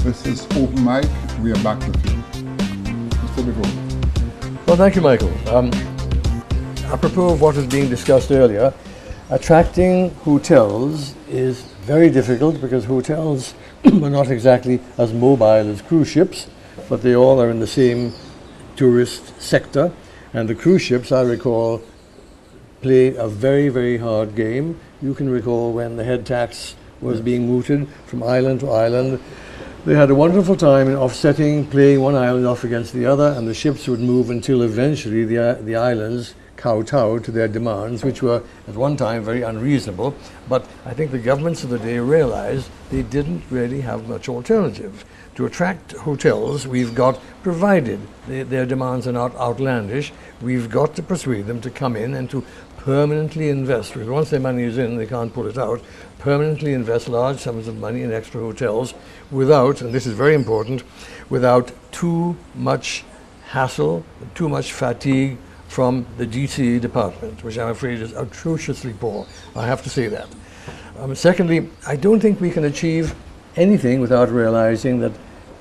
This is Open Mic. We are back with you. Mr. Devaux. Well, thank you, Michael. Apropos of what was being discussed earlier, attracting hotels is very difficult because hotels are not exactly as mobile as cruise ships, but they all are in the same tourist sector. And the cruise ships, I recall, play a very, very hard game. You can recall when the head tax was being mooted from island to island. They had a wonderful time in offsetting, playing one island off against the other, and the ships would move until eventually the islands kowtowed to their demands, which were at one time very unreasonable. But I think the governments of the day realized they didn't really have much alternative. To attract hotels, we've got, provided their demands are not outlandish, we've got to persuade them to come in and to permanently invest, because once their money is in, they can't pull it out, permanently invest large sums of money in extra hotels without, and this is very important, without too much hassle, too much fatigue from the DCE department, which I'm afraid is atrociously poor. I have to say that. Secondly, I don't think we can achieve anything without realizing that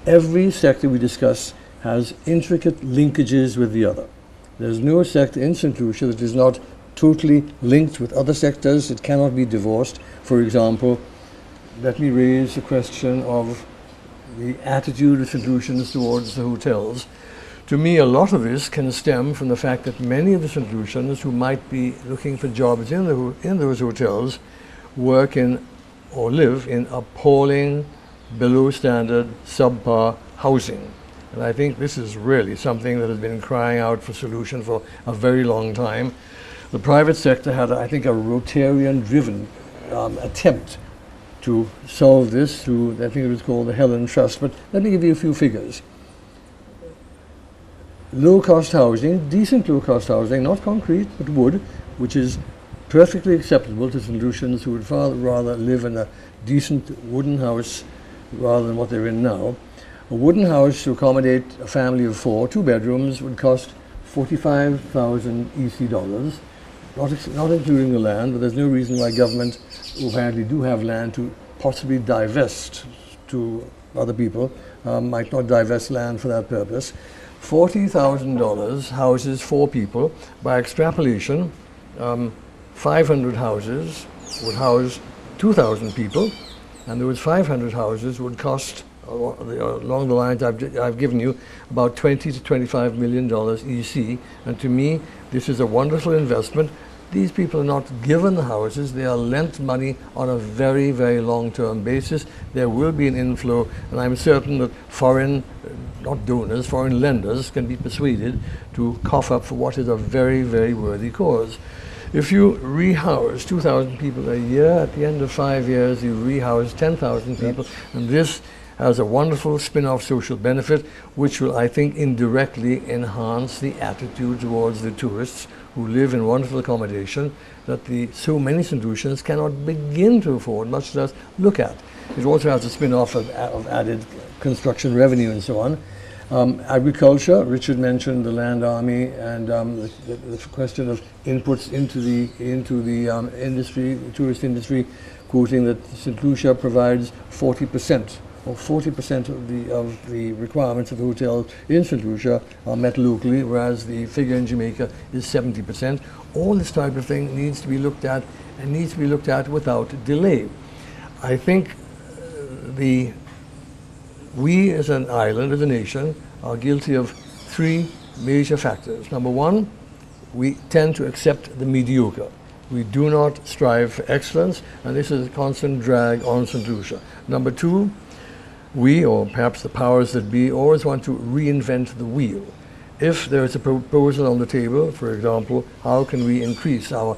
every sector we discuss has intricate linkages with the other. There's no sector in St. Lucia that is not totally linked with other sectors. It cannot be divorced. For example, let me raise the question of the attitude of St. Lucians towards the hotels. To me, a lot of this can stem from the fact that many of the St. Lucians who might be looking for jobs in those hotels work in or live in appalling, below standard, subpar housing. And I think this is really something that has been crying out for solution for a very long time. The private sector had, I think, a Rotarian-driven attempt to solve this through, I think it was called the Helen Trust. But let me give you a few figures. Low-cost housing, decent low-cost housing, not concrete, but wood, which is perfectly acceptable to St. Lucians who would far rather live in a decent wooden house rather than what they're in now. A wooden house to accommodate a family of 4, 2 bedrooms, would cost 45,000 EC dollars, not including the land, but there's no reason why government, who apparently do have land to possibly divest to other people, might not divest land for that purpose. $40,000 houses 4 people. By extrapolation, 500 houses would house 2,000 people, and those 500 houses would cost, along the lines I've given you, about $20 to $25 million EC. And to me, this is a wonderful investment. These people are not given the houses, they are lent money on a very, very long-term basis. There will be an inflow, and I'm certain that foreign, not donors, foreign lenders can be persuaded to cough up for what is a very, very worthy cause. If you rehouse 2,000 people a year, at the end of 5 years, you rehouse 10,000 people, and this has a wonderful spin-off social benefit, which will, I think, indirectly enhance the attitude towards the tourists who live in wonderful accommodation that so many St. Lucians cannot begin to afford, much less look at. It also has a spin-off of added construction revenue and so on. Agriculture, Richard mentioned the land army and the question of inputs into the industry, the tourist industry, quoting that St. Lucia provides 40%. Or 40% of the requirements of the hotel in St. Lucia are met locally, whereas the figure in Jamaica is 70%. All this type of thing needs to be looked at, and needs to be looked at without delay. I think we as an island, as a nation, are guilty of 3 major factors. Number 1, we tend to accept the mediocre. We do not strive for excellence, and this is a constant drag on St. Lucia. Number 2, we, or perhaps the powers that be, always want to reinvent the wheel. If there is a proposal on the table, for example, how can we increase our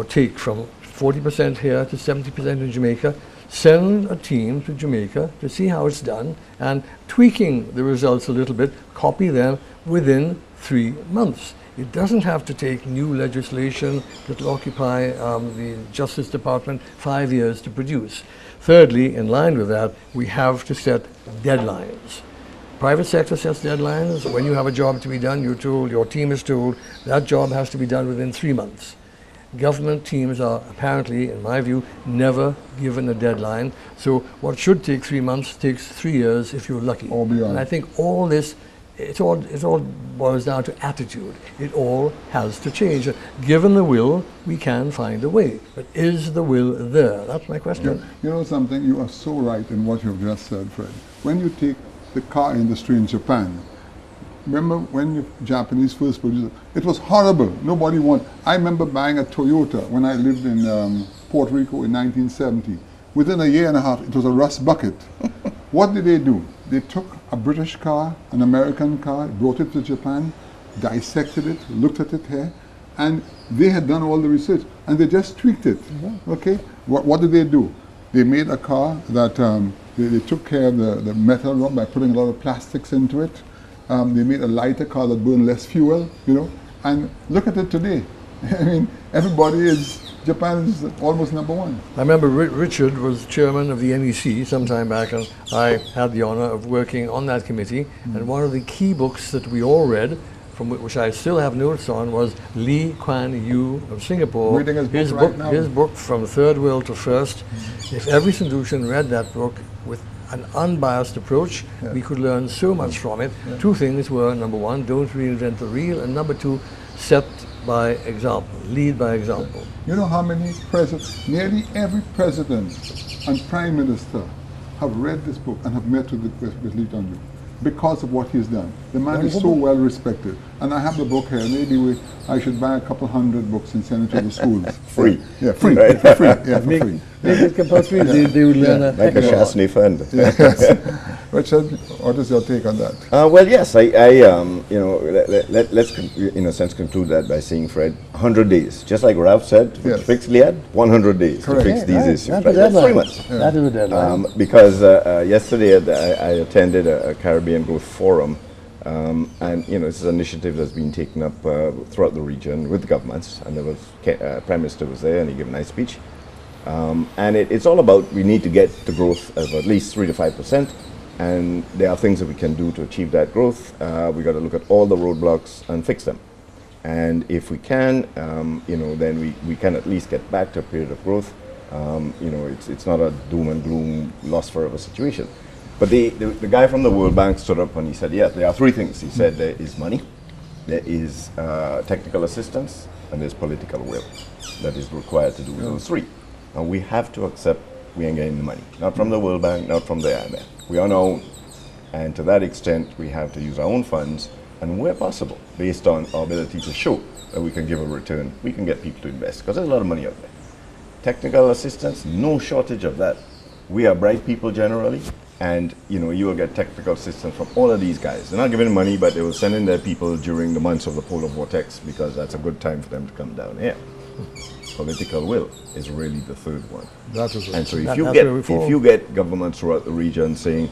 take from 40% here to 70% in Jamaica, send a team to Jamaica to see how it's done, and tweaking the results a little bit, copy them within 3 months. It doesn't have to take new legislation that will occupy the Justice Department 5 years to produce. Thirdly, in line with that, we have to set deadlines. Private sector sets deadlines. When you have a job to be done, you're told, your team is told, that job has to be done within 3 months. Government teams are apparently, in my view, never given a deadline. So what should take 3 months takes 3 years if you're lucky. Or beyond. And I think all this, it all boils down to attitude. It all has to change. Given the will, we can find a way. But is the will there? That's my question. You know something? You are so right in what you've just said, Fred. When you take the car industry in Japan, remember when the Japanese first produced it? It was horrible. Nobody wanted. I remember buying a Toyota when I lived in Puerto Rico in 1970. Within a year and a half, it was a rust bucket. What did they do? They took a British car, an American car, brought it to Japan, dissected it, looked at it here, and they had done all the research, and they just tweaked it. Okay? What did they do? They made a car that they took care of the metal rod by putting a lot of plastics into it. They made a lighter car that burned less fuel, you know, and look at it today. I mean, Japan is almost number one. I remember Richard was chairman of the NEC some time back, and I had the honor of working on that committee. And one of the key books that we all read, from which I still have notes on, was Lee Kuan Yew of Singapore. Reading his book right now. His book, From Third World to First. If every solution read that book with an unbiased approach, we could learn so much from it. Two things were, number one, don't reinvent the wheel, and number two, set by example, lead by example. You know how many presidents, nearly every president and prime minister have read this book and have met with Lee Kuan Yew because of what he's done. The man is so well respected. And I have the book here. Maybe I should buy a couple hundred books and send it to the schools. Free. Yeah, free. Right. For free. Yeah, for free. Make it compulsory. They would learn that. Like a Chasney fund. Yes. Richard, what is your take on that? Well, yes, let's in a sense conclude that by saying, Fred, 100 days, just like Ralph said, to fix Liad, 100 days Correct. to fix these issues. That's Right? the That's 3 deadline. months. That is a deadline. Because yesterday I attended a Caribbean Growth Forum, and it's an initiative that's been taken up throughout the region with governments, and there was Prime Minister was there, and he gave a nice speech. And it's all about, we need to get the growth of at least 3 to 5%, and there are things that we can do to achieve that growth. We got to look at all the roadblocks and fix them. And if we can, then we can at least get back to a period of growth. It's not a doom and gloom, lost forever situation. But the guy from the World Bank stood up and he said, there are 3 things. He said there is money, there is technical assistance, and there's political will that is required to do those 3. And we have to accept we ain't getting the money. Not from the World Bank, not from the IMF. We're on our own. And to that extent, we have to use our own funds, and where possible, based on our ability to show that we can give a return, we can get people to invest, because there's a lot of money out there. Technical assistance, no shortage of that. We are bright people generally, and you will get technical assistance from all of these guys. They're not giving money, but they will send in their people during the months of the polar vortex, because that's a good time for them to come down here. Political will is really the 3rd one. And so if you get governments throughout the region saying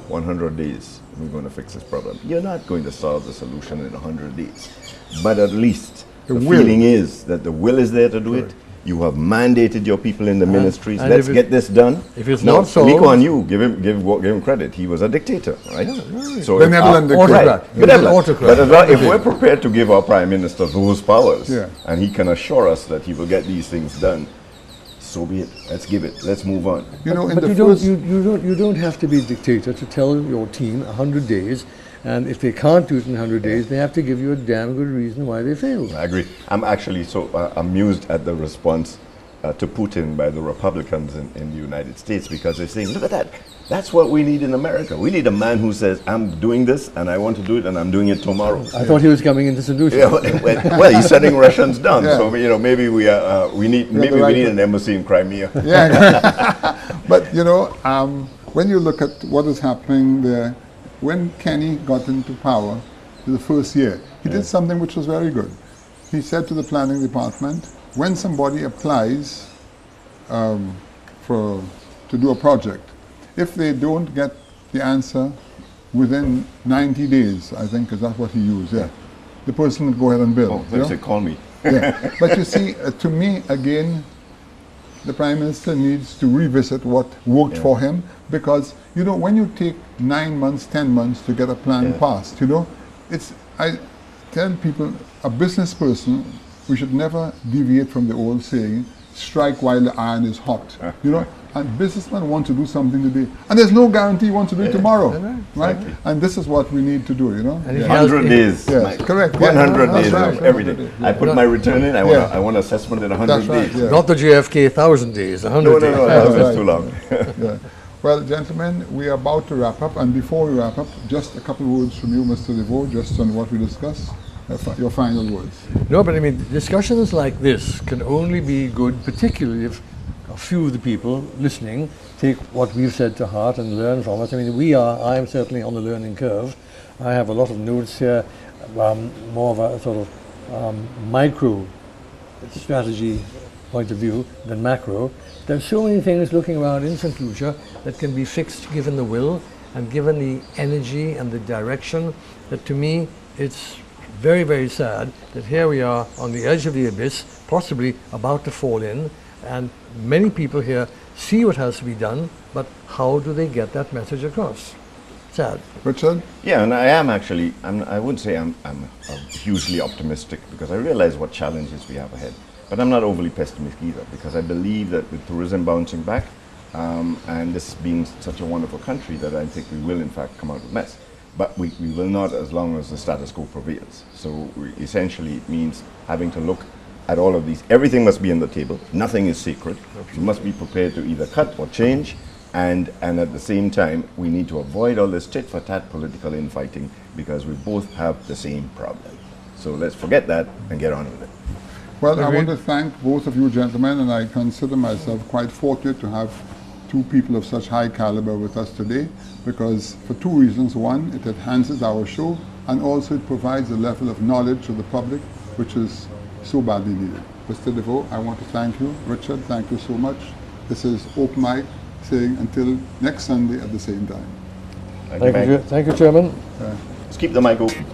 100 days we're going to fix this problem, you're not going to solve the solution in 100 days. But at least the feeling is that the will is there to do it. You have mandated your people in the ministries. Let's get this done. If it's not solved, Lee Kuan Yew, give him credit. He was a dictator, right? So benevolent dictator. But if we're prepared to give our Prime Minister those powers, and he can assure us that he will get these things done, so be it. Let's give it. Let's move on. But you don't have to be a dictator to tell your team 100 days. And if they can't do it in 100 days, they have to give you a damn good reason why they failed. I agree. I'm actually so amused at the response to Putin by the Republicans in the United States, because they're saying, look at that. That's what we need in America. We need a man who says, I'm doing this and I want to do it and I'm doing it tomorrow. I thought he was coming in to seduce you. Well, he's setting Russians down. So maybe we need an embassy in Crimea. But when you look at what is happening there, when Kenny got into power the first year, he did something which was very good. He said to the planning department, when somebody applies to do a project, if they don't get the answer within 90 days, I think, because that's what he used, the person would go ahead and build. Oh, they say, call me. But you see, to me, again, the Prime Minister needs to revisit what worked for him, because when you take 9 months, 10 months to get a plan passed, I tell people, a business person we should never deviate from the old saying, strike while the iron is hot. You know, and businessmen want to do something today, and there's no guarantee you want to do it tomorrow, right? Exactly. And this is what we need to do, you know. And if Yeah. he has- 100 days. Yes, Mike. correct. 100 Yeah, days that's of right. every day. I put my return in, I want assessment in 100 That's right, days. yeah. Not the JFK 1,000 days, 100 No, days. that's right. too long. Yeah. Well, gentlemen, we are about to wrap up, and before we wrap up, just a couple of words from you, Mr. Devaux, just on what we discussed, your final words. No, but I mean, discussions like this can only be good, particularly if a few of the people listening take what we've said to heart and learn from us. I mean, I'm certainly on the learning curve. I have a lot of notes here, more of a sort of micro strategy point of view than macro. There's so many things looking around in St. Lucia that can be fixed given the will and given the energy and the direction, that to me it's very, very sad that here we are on the edge of the abyss, possibly about to fall in, and many people here see what has to be done, but how do they get that message across? Sad. Richard? Yeah, and I am actually, I would say I'm hugely optimistic because I realize what challenges we have ahead. But I'm not overly pessimistic either, because I believe that with tourism bouncing back, and this being such a wonderful country, that I think we will in fact come out of the mess. But we will not as long as the status quo prevails. So essentially it means having to look at all of these. Everything must be on the table. Nothing is sacred. You must be prepared to either cut or change. And at the same time, we need to avoid all this tit-for-tat political infighting, because we both have the same problem. So let's forget that and get on with it. Well, I want to thank both of you gentlemen, and I consider myself quite fortunate to have two people of such high caliber with us today, because for two reasons. One, it enhances our show, and also it provides a level of knowledge to the public which is so badly needed. Mr. Devaux, I want to thank you. Richard, thank you so much. This is Open Mic, saying until next Sunday at the same time. Thank you, Chairman. Let's keep the mic open.